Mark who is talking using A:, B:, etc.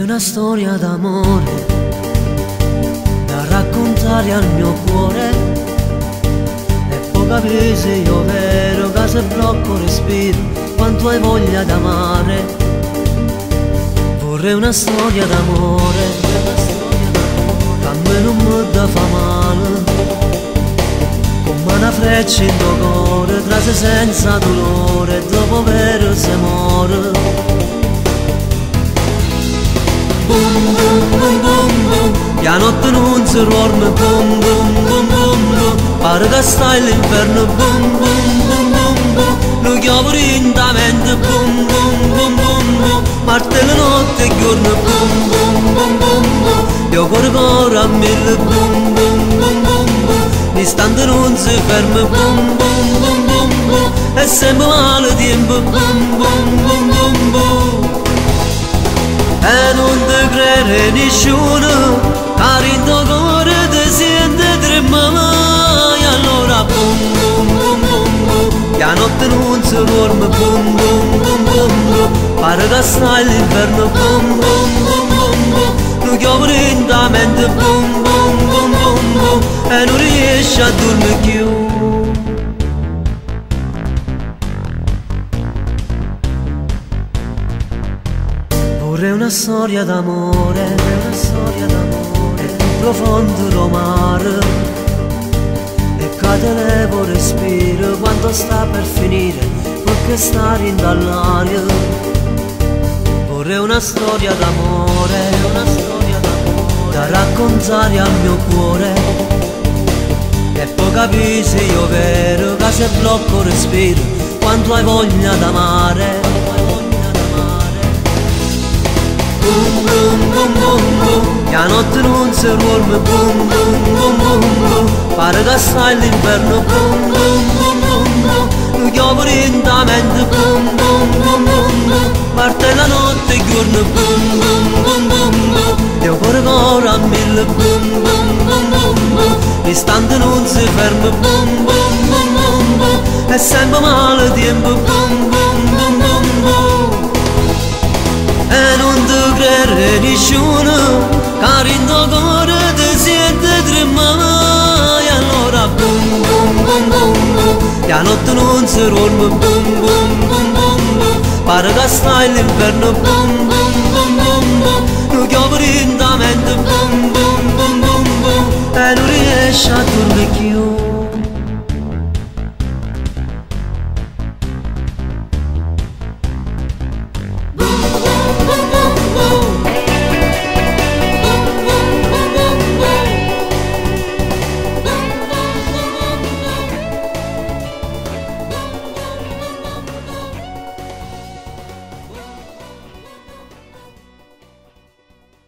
A: una storia d'amore da raccontare al mio cuore, e poi capire se io vero che se blocco respiro quanto hai voglia d'amare. Vorrei una storia d'amore che a me non mi dà fa male, come una freccia in tuo cuore, trase senza dolore, dopo vero se muore. Bum bum bum bum bum, la notte non si dorme, bum bum bum bum bum, pare che stai all'inferno, bum bum bum bum bum, lo chiamo lentamente, bum bum bum bum bum, martella notte e giorno, bum bum bum bum bum, io cuore a mille, bum bum bum bum bum, l'istante non si ferma, bum bum bum bum bum, e sempre male tempo, bum bum bum bum bum. E non ti credere nessuno, cari in tuo cuore ti sente tremare, allora bum bum bum bum bum, la notte non si dorme, bum bum bum bum bum, pare che stai all'inferno, bum bum bum bum bum, lo chiamo lentamente, bum bum bum bum bum, e non riesci a dormire più. Vorrei una storia d'amore, più profondo lo mare, e che te levo respiro quando sta per finire, perché stare in dall'aria. Vorrei una storia d'amore, da raccontare al mio cuore, e poi capire se io vero che se blocco respiro quanto hai voglia d'amare. Bum bum bum bum bum, la notte non si dorme, bum bum bum bum bum, pare che stai all'inferno, bum bum bum bum bum, lo chiamo lentamente, bum bum bum bum bum, parte la notte e giorno, bum bum bum bum bum, io cuore a mille, bum bum bum bum bum, l'istante non si ferma, bum bum bum bum bum, è sempre male tempo, bum bum bum bum bum. E non ti credere nessuno, cari in tuo cuore ti sente tremare, allora bum bum bum bum bum, la notte non si dorme, bum bum bum bum bum, pare che stai all'inferno, bum bum bum bum bum, lo chiamo lentamente, bum bum bum bum bum, e non riesci a dormire più.